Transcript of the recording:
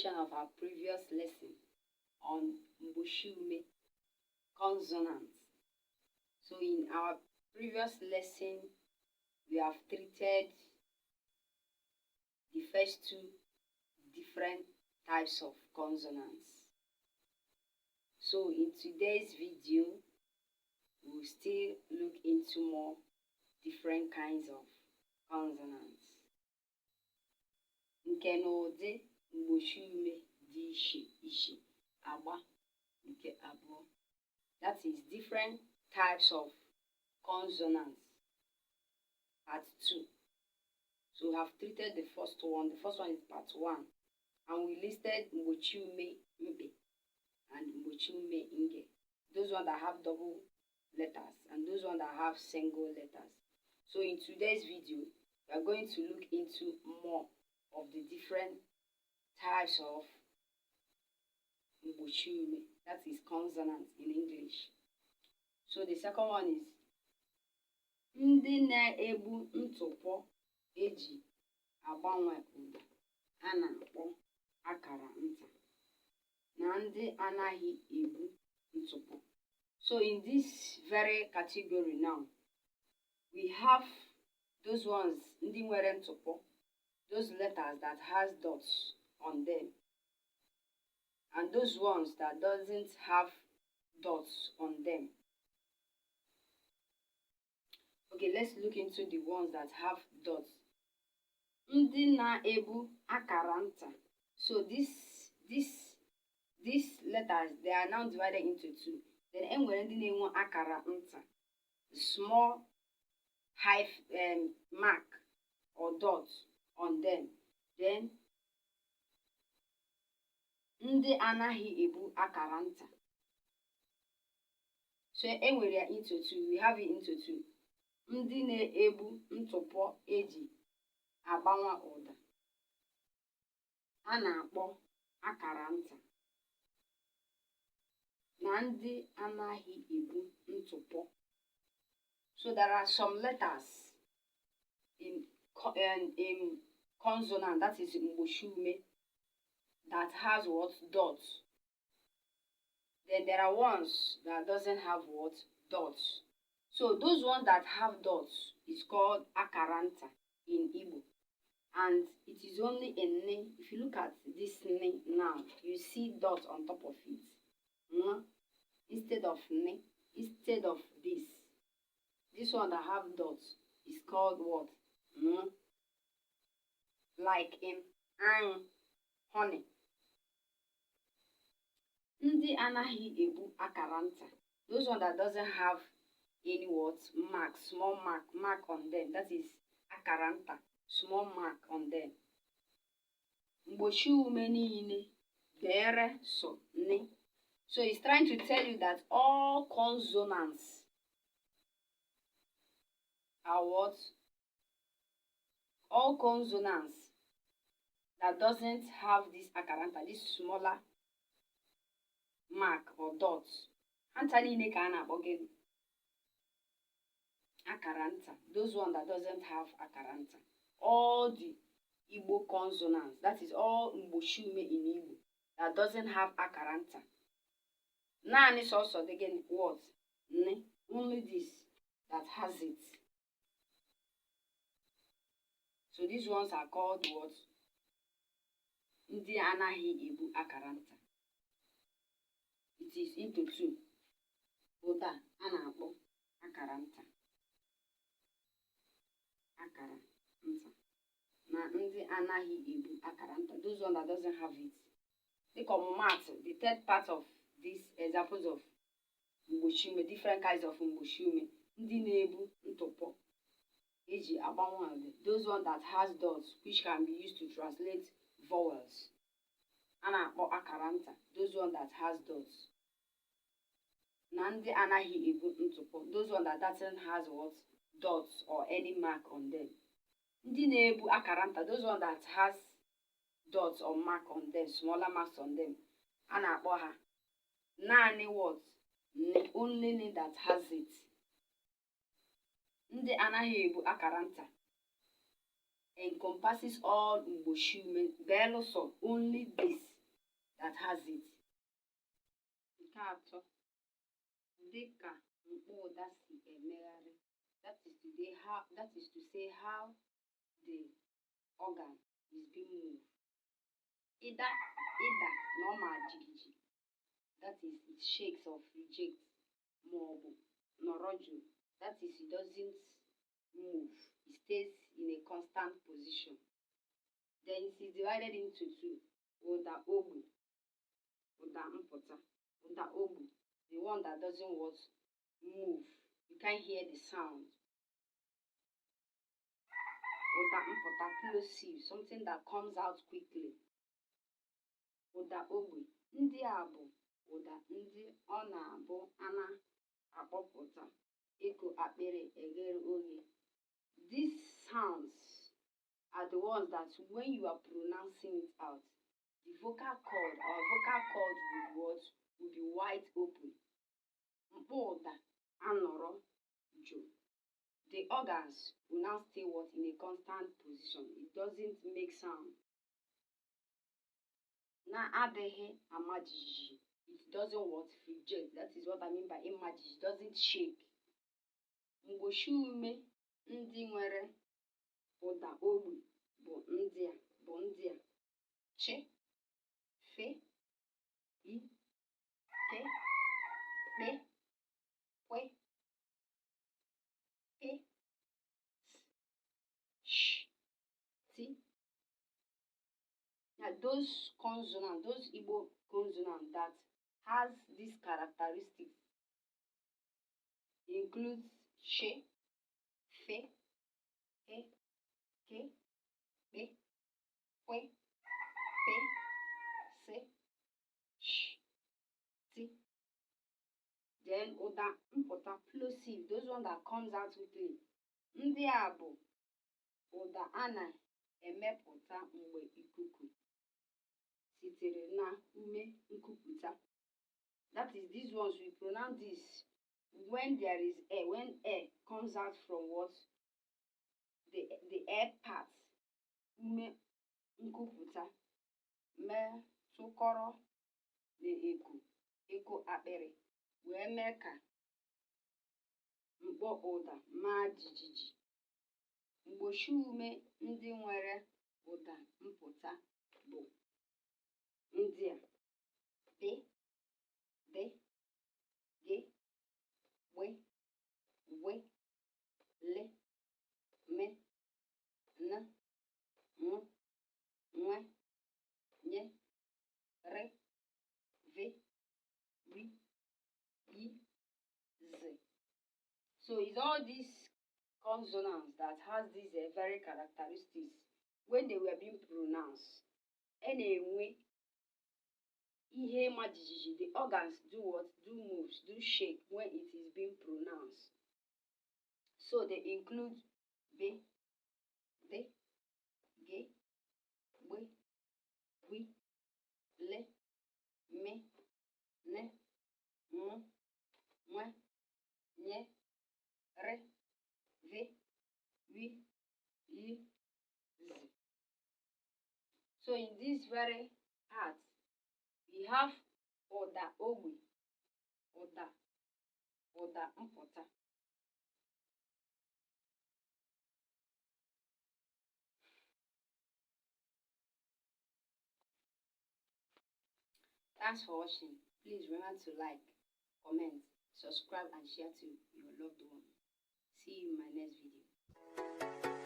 continuation of our previous lesson on mgbochiume consonants. So in our previous lesson, we have treated the first two different types of consonants. So in today's video, we'll still look into more different kinds of consonants. Nke n'ụdị mgbochiume dị iche agba nke abụọ. That is different types of consonants. Part 2. So we have treated the first one. The first one is part 1. And we listed mgbochiume mbe and mgbochiume nge. Those ones that have double letters and those ones that have single letters. So in today's video, we are going to look into more of the different types of mgbochiume, that is consonants in English. So the second one is ndị na-ebu ntụpọ eji agbanwe ụda a na-akpọ akara nta na ndị anaghị ebu ntụpọ. So in this very category now, we have those ones ndị nwere ntụpọ, those letters that has dots on them, and those ones that doesn't have dots on them. Okay, let's look into the ones that have dots. Ndị na-ebu akara nta. So these letters, they are now divided into two. Then enwere ndị na-enwe akara nta, small mark or dot on them. Then ndị anaghị ebu akara nta. So enwere ya into two. We have it into two. Ndị na-ebu ntụpọ eji agbanwe ụda a na-akpọ akara nta na ndị anaghị ebu ntụpọ. So there are some letters in consonant, that is mgbochiume, that has what? Dots. Then there are ones that doesn't have what? Dots. So those ones that have dots is called akaranta in Igbo, and it is only a ne. If you look at this ne now, you see dot on top of it. Instead of ne, instead of this. This one that have dots is called what? Like in honey. Ndị anaghị ebu akara nta. Those one that doesn't have any words, mark, small mark on them. That is akara nta, small mark on them. Mgbochiume niile dere so ne. So it's trying to tell you that all consonants are what? All consonants that doesn't have this akaranta, this smaller mark or dots. Anta niile ka a na-akpọ gịnị? Akaranta. Those one that doesn't have akaranta. All the Igbo consonants, that is all mgbochiume in Igbo, that doesn't have akaranta. Naanị sọsọ dị gịnị? What? Ne. Only this that has it. So these ones are called what? Ndị anaghị ebu akaranta. It is into two. Ụda a na-akpọ akaranta. Akara nta na ndị anaghị ebu akaranta. Those one that doesn't have it. Take ọmụmaatụ, the third part of these examples of mgbochiume, different kinds of mgbochiume. Ndị na-ebu ntụpọ eji agbanwe ụda. Those one that has dots, which can be used to translate vowels. A na-akpọ akaranta. Those one that has dots. Na ndị anaghị ebu ntụpọ. Those one that doesn't has what? Dots or any mark on them. Ndị na-ebu akaranta. Those one that has dots or mark on them, smaller marks on them. A na-akpọ ha naanị what? Only ne that has it. Ndị anaghị ebu akaranta encompasses all mgbochiume, belụsọ only this that has it. Nke atọ, dịka mkpụ ụda si emegharị. That is to say how the organ is being moved. Ida na ọ ma jigiji. That is, it shakes or rejects. Maọbụ nọrọ jụụ. That is, it doesn't move. It stays in a constant position. Then it is divided into two. Ụda ogbu, ụda mpụta. Ụda ogbu, the one that doesn't move. You can't hear the sound. Ụda mpụta, plosive, something that comes out quickly. Ụda ogbu, ndị a bụ ụda ndị ọ na-abụ ana akpọpụta ịkụ akpịrị eghere oghe. These sounds are the ones that when you are pronouncing it out, the vocal cord will be wide open. Mkpụ ụda anọrọ jụụ. The organs will now stay in a constant position. It doesn't make sound. Na-adịghị ama jijiji. It doesn't reject. That is what I mean by imagine. It doesn't shake. Mgbochiume ndị nwere ụda ogbu bụ ndị a. Chi, fe, i, ke, kpe, kwe, pe, sh, ti. Now those consonants, those Igbo consonants that has these characteristics includes she, fe, he, ke, pe, kwe, pe, se, sh, ti. Then ụda mpụta, plosive, those ones that comes out quickly. Ndị a bụ ụda a na-emepụta mgbe ikuku sitere na ume nkupụta. That is, these ones we pronounce this when there is air, when air comes out from the air part. Ume nkupụta metụkọrọ na-eku akpịrị wee mee ka mkpọ ụda maa jijiji. Mgbochiume ndị nwere ụda mpụta bụ ndị a: dị, dị, gị, gbe, gwe, le, me, n, nw, nwe, nye, re, ve, ri, yi, z. So it's all these consonants that has these very characteristics. When they were being pronounced, anyway, ihe majijiji, the organs do moves, do shake when it is being pronounced. So they include be, de, ge, we, le, me, ne, mu, mwe, nye, re, ve, wi, yi, z. So in this very part, we have ụda ogbe, ụda mpụta. Thanks for watching. Please remember to like, comment, subscribe and share to your loved one. See you in my next video.